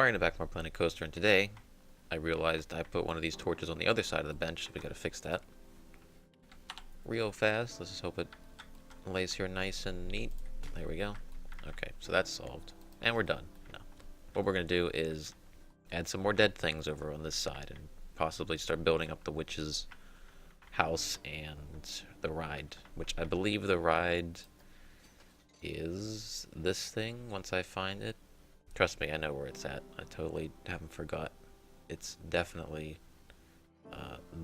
Alright, back to my Planet Coaster, and today I realized I put one of these torches on the other side of the bench, so we gotta fix that real fast. Let's just hope it lays here nice and neat. There we go. Okay, so that's solved. And we're done. Now, what we're gonna do is add some more dead things over on this side and possibly start building up the witch's house and the ride, which I believe the ride is this thing once I find it. Trust me, I know where it's at. I totally haven't forgot. It's definitely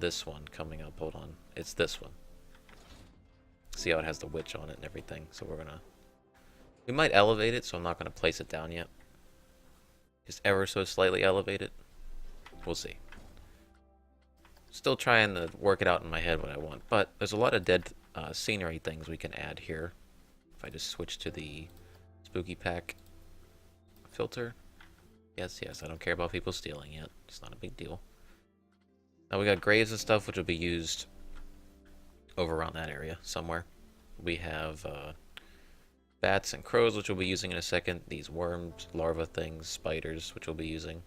this one coming up. Hold on. It's this one. See how it has the witch on it and everything. So we might elevate it, so I'm not gonna place it down yet. Just ever so slightly elevate it. We'll see. Still trying to work it out in my head what I want. But there's a lot of dead scenery things we can add here. If I just switch to the spooky pack filter. Yes, I don't care about people stealing it. It's not a big deal. Now we got graves and stuff which will be used over around that area somewhere. We have bats and crows which we'll be using in a second. These worms, larva things, spiders which we'll be using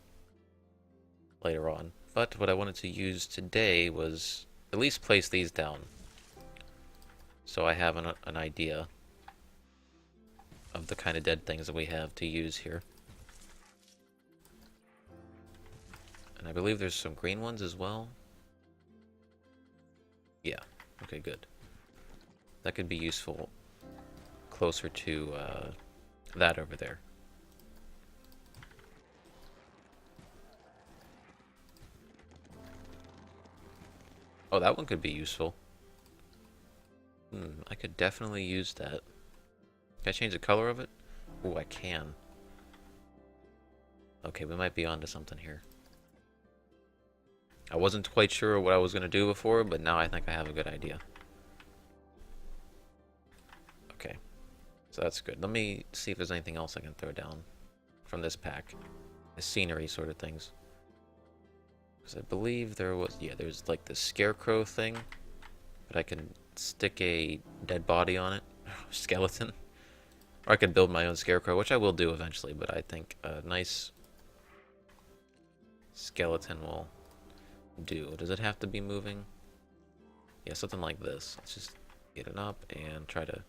later on. But what I wanted to use today was at least place these down so I have an idea of the kind of dead things that we have to use here. And I believe there's some green ones as well. Yeah, okay, good. That could be useful closer to that over there. Oh, that one could be useful. I could definitely use that. Can I change the color of it? Oh, I can. Okay, we might be onto something here. I wasn't quite sure what I was going to do before, but now I think I have a good idea. Okay, so that's good. Let me see if there's anything else I can throw down from this pack. The scenery sort of things. Because I believe there was, yeah, there's like this scarecrow thing. But I can stick a dead body on it. Skeleton. Or I could build my own scarecrow, which I will do eventually, but I think a nice skeleton will do. Does it have to be moving? Yeah, something like this. Let's just get it up and try to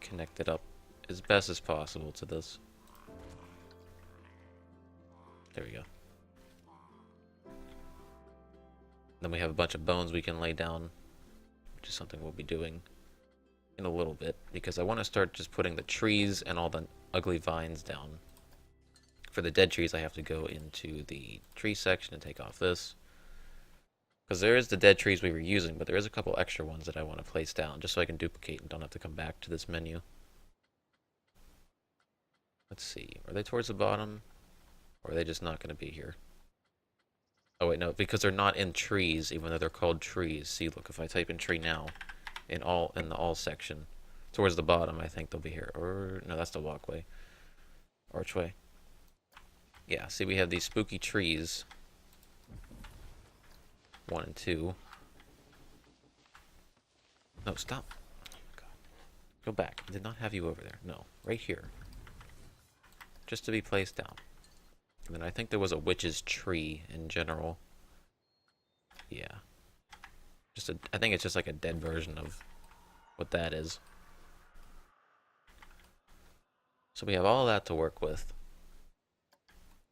connect it up as best as possible to this. There we go. Then we have a bunch of bones we can lay down, which is something we'll be doing in a little bit, because I want to start just putting the trees and all the ugly vines down. For the dead trees, I have to go into the tree section and take off this. Because there is the dead trees we were using, but there is a couple extra ones that I want to place down, just so I can duplicate and don't have to come back to this menu. Let's see, are they towards the bottom? Or are they just not going to be here? Oh wait, no, because they're not in trees, even though they're called trees. See, look, if I type in tree now, in the all section, towards the bottom, I think they'll be here. Or, no, that's the walkway. Archway. Yeah, see, we have these spooky trees. 1 and 2. No, stop. God. Go back. I did not have you over there. No, right here. Just to be placed down. And then I think there was a witch's tree in general. Yeah. I think it's just like a dead version of what that is. So we have all that to work with.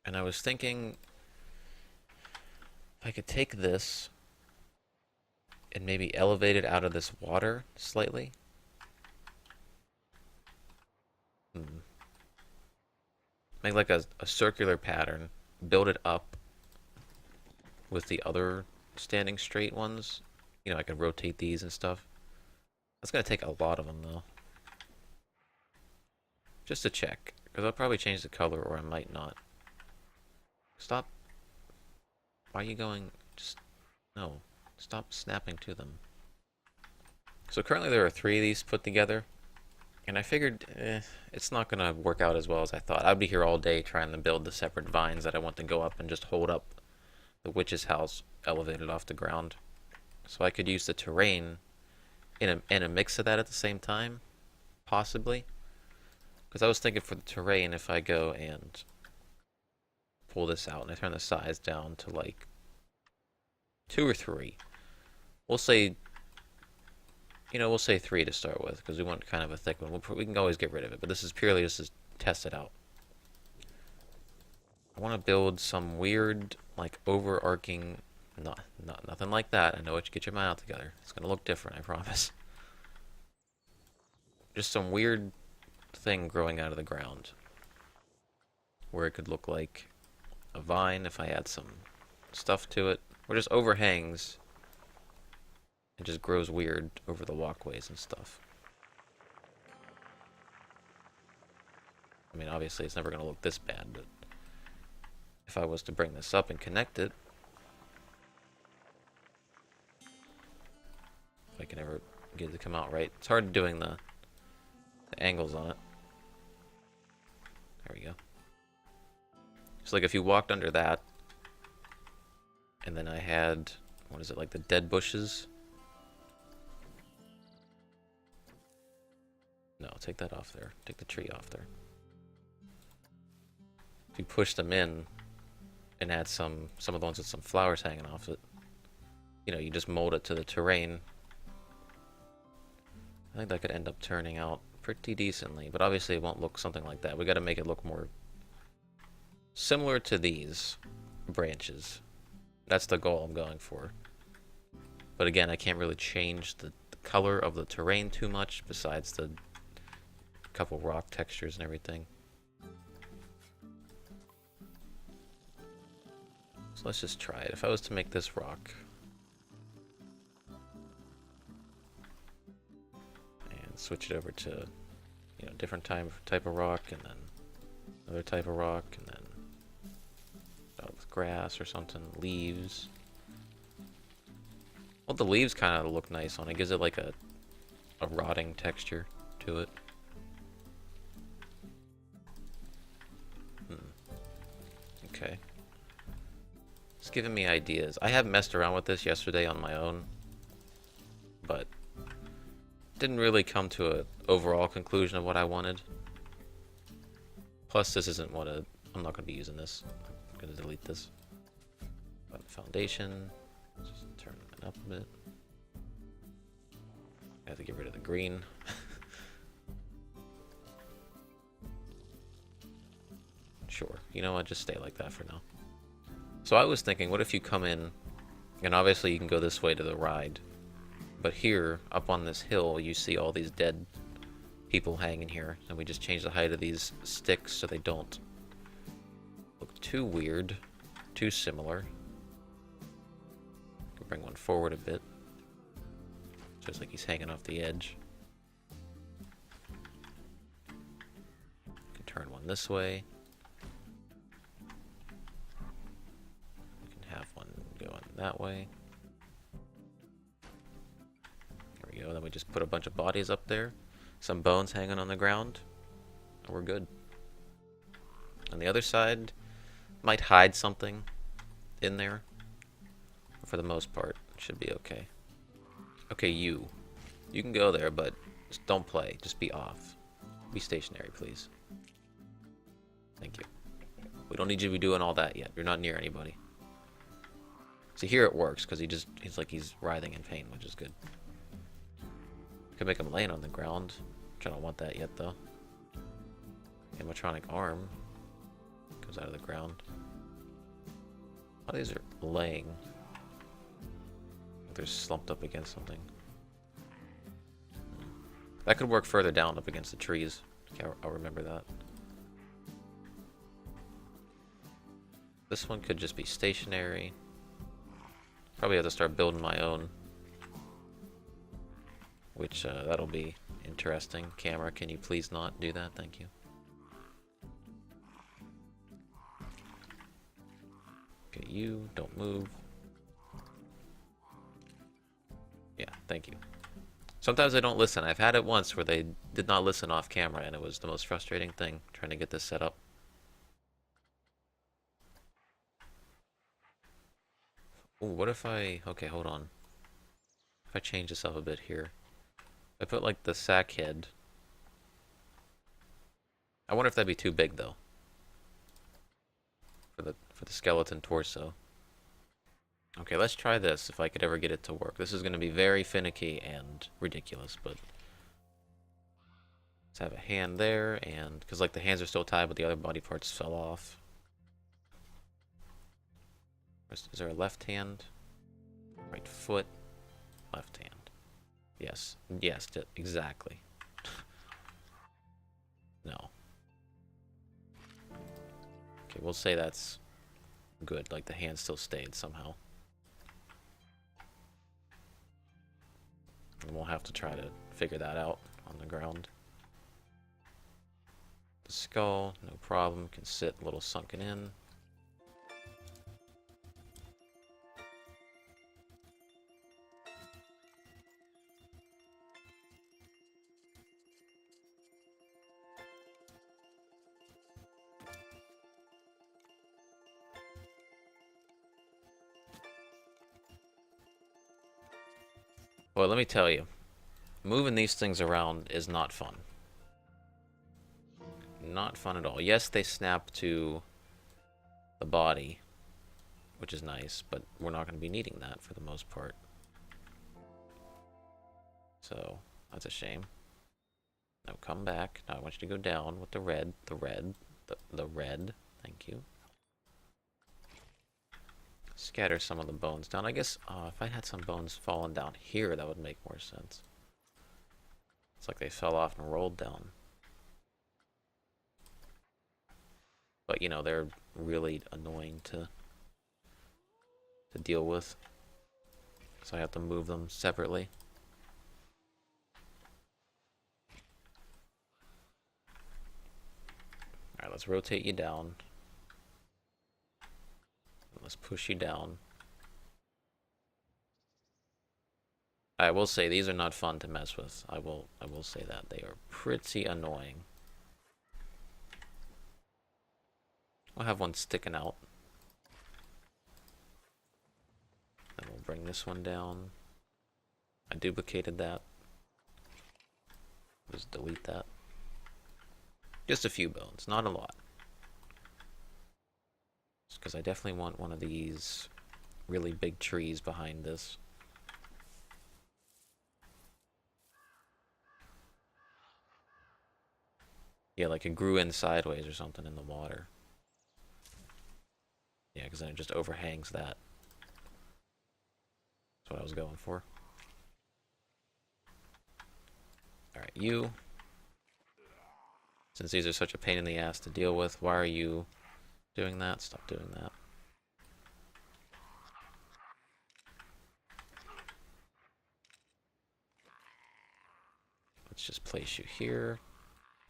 And I was thinking if I could take this and maybe elevate it out of this water slightly. Make like a circular pattern, build it up with the other standing straight ones. You know, I can rotate these and stuff. That's going to take a lot of them, though. Just to check, because I'll probably change the color, or I might not. Stop. Why are you going? Just, no. Stop snapping to them. So currently there are 3 of these put together. And I figured, it's not going to work out as well as I thought. I'd be here all day trying to build the separate vines that I want to go up and just hold up the witch's house elevated off the ground. So I could use the terrain in a mix of that at the same time, possibly. Because I was thinking for the terrain, if I go and pull this out and I turn the size down to like 2 or 3. We'll say, we'll say 3 to start with because we want kind of a thick one. We can always get rid of it, but this is purely just to test it out. I want to build some weird, like, overarching, nothing like that. I know what you get your mind out together. It's going to look different, I promise. Just some weird thing growing out of the ground. Where it could look like a vine if I add some stuff to it. Or just overhangs. It just grows weird over the walkways and stuff. I mean, obviously it's never going to look this bad, but if I was to bring this up and connect it, if I can ever get it to come out right. It's hard doing the angles on it. There we go. So like if you walked under that, and then I had, what is it, like the dead bushes? No, take that off there. Take the tree off there. If you push them in and add some of the ones with some flowers hanging off it, you just mold it to the terrain. I think that could end up turning out pretty decently, but obviously it won't look something like that. We got to make it look more similar to these branches. That's the goal I'm going for. But again, I can't really change the color of the terrain too much, besides the couple rock textures and everything. So let's just try it. If I was to make this rock, and switch it over to, different type of rock, and then another type of rock, and then with grass or something, leaves. Well, the leaves kind of look nice on it. Gives it like a rotting texture to it. Okay. It's giving me ideas. I have messed around with this yesterday on my own, but didn't really come to an overall conclusion of what I wanted. Plus, this isn't I'm not going to be using this. I'm going to delete this. But foundation, just turn it up a bit. I have to get rid of the green. Sure. You know what? Just stay like that for now. So I was thinking, what if you come in, and obviously you can go this way to the ride, but here, up on this hill, you see all these dead people hanging here, and we just change the height of these sticks so they don't look too weird, too similar. Can bring one forward a bit, just like he's hanging off the edge. Can turn one this way. Have one going that way. There we go. Then we just put a bunch of bodies up there, some bones hanging on the ground, and we're good. On the other side, might hide something in there. But for the most part, it should be okay. Okay, you can go there, but just don't play. Just be off. Be stationary, please. Thank you. We don't need you to be doing all that yet. You're not near anybody. See, here it works, because he's like he's writhing in pain, which is good. Could make him laying on the ground, which I don't want that yet, though. Animatronic arm comes out of the ground. A lot of these are laying. They're slumped up against something. That could work further down up against the trees. Okay, I'll remember that. This one could just be stationary. Probably have to start building my own, which that'll be interesting. Camera, can you please not do that? Thank you. Okay, you don't move. Yeah, thank you. Sometimes they don't listen. I've had it once where they did not listen off camera, and it was the most frustrating thing trying to get this set up. Ooh, what if okay, hold on. If I change this up a bit here. I put like the sack head I wonder if that'd be too big though. For the skeleton torso. Okay, let's try this if I could ever get it to work. This is going to be very finicky and ridiculous, but let's have a hand there, and because like the hands are still tied, but the other body parts fell off. Is there a left hand? Right foot, left hand. Yes, yes, exactly. No. Okay, we'll say that's good. Like the hand still stayed somehow. And we'll have to try to figure that out on the ground. The skull, no problem, can sit a little sunken in. Well, let me tell you, moving these things around is not fun. Not fun at all. Yes, they snap to the body, which is nice, but we're not going to be needing that for the most part. So, that's a shame. Now come back. Now I want you to go down with the red, the red. Thank you. Scatter some of the bones down. I guess if I had some bones falling down here, that would make more sense. It's like they fell off and rolled down. But, you know, they're really annoying to deal with. So I have to move them separately. Alright, let's rotate you down. Let's push you down. I will say these are not fun to mess with. I will say that. They are pretty annoying. We'll have one sticking out. Then we'll bring this one down. I duplicated that. Just delete that. Just a few bones, not a lot. Because I definitely want one of these really big trees behind this. Yeah, like it grew in sideways or something in the water. Yeah, because then it just overhangs that. That's what I was going for. Alright, you. Since these are such a pain in the ass to deal with, why are you doing that? Stop doing that. Let's just place you here,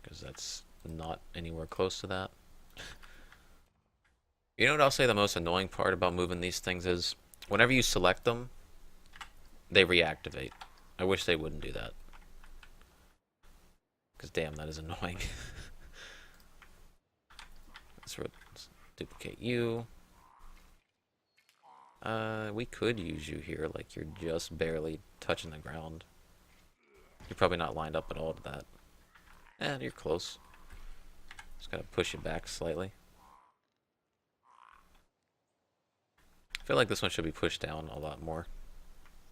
because that's not anywhere close to that. You know what I'll say the most annoying part about moving these things is? Whenever you select them, they reactivate. I wish they wouldn't do that. Because damn, that is annoying. Let's duplicate you. We could use you here, like you're just barely touching the ground. You're probably not lined up at all to that. And you're close. Just gotta push it back slightly. I feel like this one should be pushed down a lot more.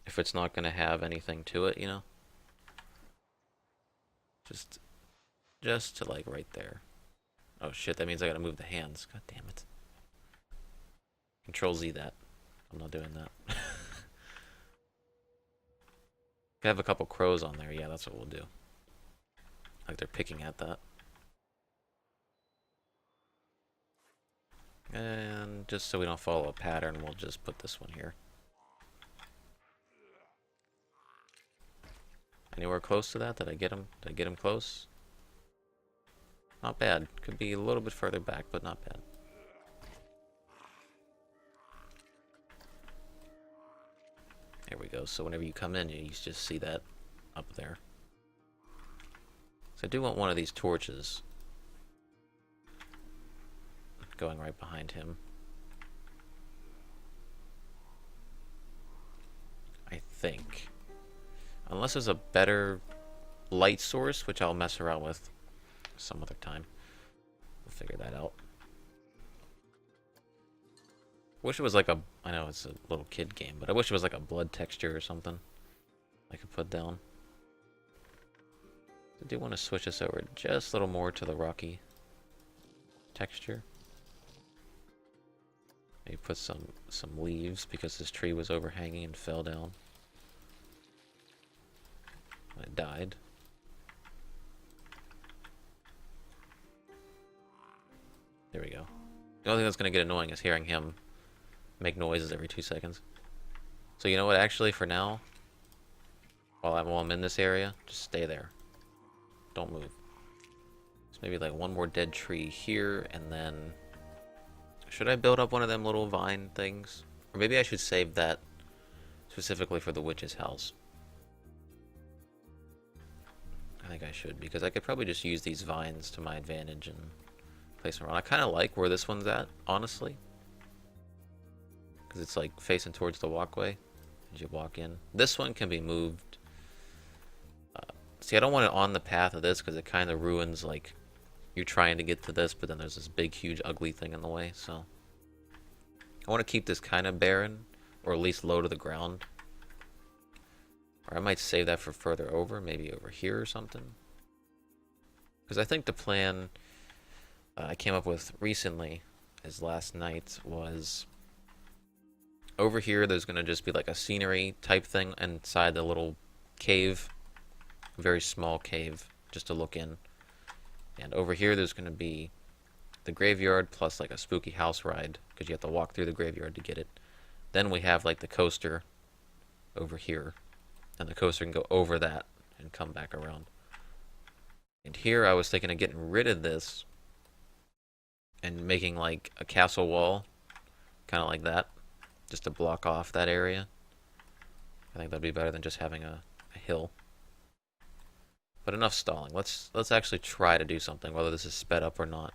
If it's not gonna have anything to it, you know? Just to like right there. Oh shit, that means I gotta move the hands. God damn it. Control Z that. I'm not doing that. I have a couple crows on there. Yeah, that's what we'll do. Like they're picking at that. And just so we don't follow a pattern, we'll just put this one here. Anywhere close to that? Did I get him? Did I get him close? Not bad. Could be a little bit further back, but not bad. There we go. So whenever you come in, you just see that up there. So I do want one of these torches going right behind him. I think. Unless there's a better light source, which I'll mess around with some other time. figure that out. Wish it was like a, I know it's a little kid game, but I wish it was like a blood texture or something I could put down. I do want to switch this over just a little more to the rocky texture. Maybe put some leaves because this tree was overhanging and fell down. It died. There we go. The only thing that's going to get annoying is hearing him make noises every 2 seconds. So you know what, actually for now, while I'm in this area, just stay there. Don't move. So maybe like one more dead tree here, and then... Should I build up one of them little vine things? Or maybe I should save that specifically for the witch's house. I think I should, because I could probably just use these vines to my advantage and place them around. I kind of like where this one's at, honestly. Because it's like facing towards the walkway as you walk in. This one can be moved. See, I don't want it on the path of this because it kind of ruins, like, you're trying to get to this, but then there's this big, huge, ugly thing in the way, so. I want to keep this kind of barren, or at least low to the ground. Or I might save that for further over, maybe over here or something. Because I think the plan I came up with recently, as last night, was over here there's going to just be like a scenery type thing inside the little cave. Very small cave, just to look in. And over here there's going to be the graveyard plus like a spooky house ride, because you have to walk through the graveyard to get it. Then we have like the coaster over here. And the coaster can go over that and come back around. And here I was thinking of getting rid of this and making like a castle wall, kind of like that, just to block off that area. I think that'd be better than just having a hill. But enough stalling. Let's actually try to do something, whether this is sped up or not.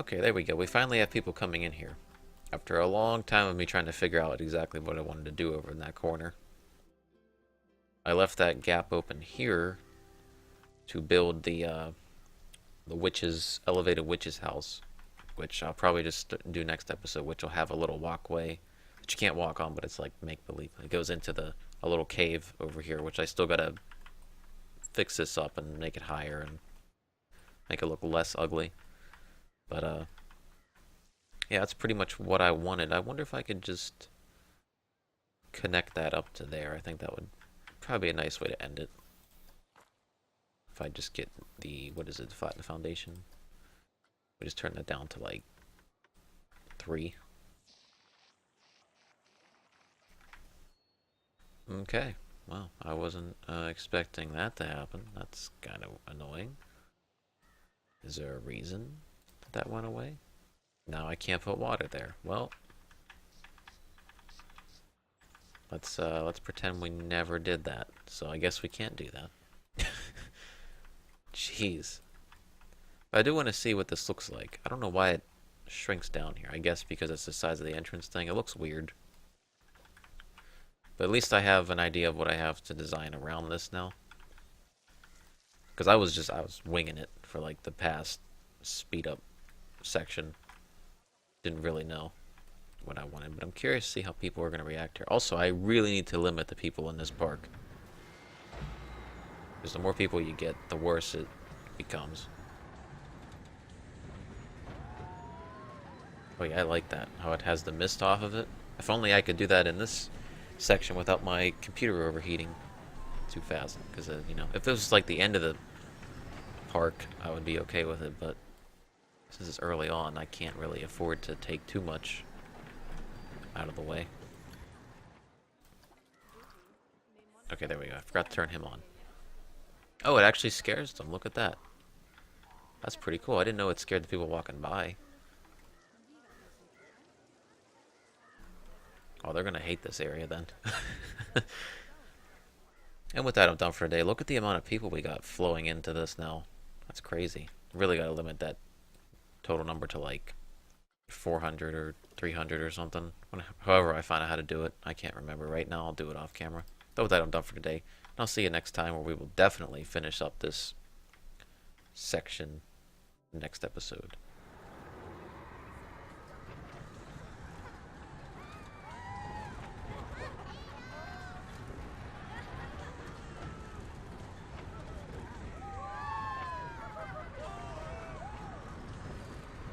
Okay, there we go. We finally have people coming in here. After a long time of me trying to figure out exactly what I wanted to do over in that corner. I left that gap open here to build the elevated witch's house, which I'll probably just do next episode, which will have a little walkway that you can't walk on, but it's like make-believe. It goes into a little cave over here, which I still gotta fix this up and make it higher and make it look less ugly. But yeah, that's pretty much what I wanted. I wonder if I could just connect that up to there. I think that would probably be a nice way to end it. If I just get the, what is it, flatten the foundation. We just turn that down to like 3. Okay, well, I wasn't expecting that to happen. That's kind of annoying. Is there a reason that went away? Now I can't put water there. Well, let's pretend we never did that. So I guess we can't do that. Jeez. But I do want to see what this looks like. I don't know why it shrinks down here. I guess because it's the size of the entrance thing. It looks weird. But at least I have an idea of what I have to design around this now. Because I was winging it for like the past speed up section. Didn't really know what I wanted, but I'm curious to see how people are going to react here. Also, I really need to limit the people in this park. Because the more people you get, the worse it becomes. Oh yeah, I like that. How it has the mist off of it. If only I could do that in this section without my computer overheating too fast. Because, you know, if this was like the end of the park, I would be okay with it, but since it's early on, I can't really afford to take too much out of the way. Okay, there we go. I forgot to turn him on. Oh, it actually scares them. Look at that. That's pretty cool. I didn't know it scared the people walking by. Oh, they're gonna hate this area then. And with that, I'm done for today. Look at the amount of people we got flowing into this now. That's crazy. Really gotta limit that total number to like 400 or 300 or something. However I find out how to do it. I can't remember right now. I'll do it off camera. But with that, I'm done for today. And I'll see you next time where we will definitely finish up this section next episode.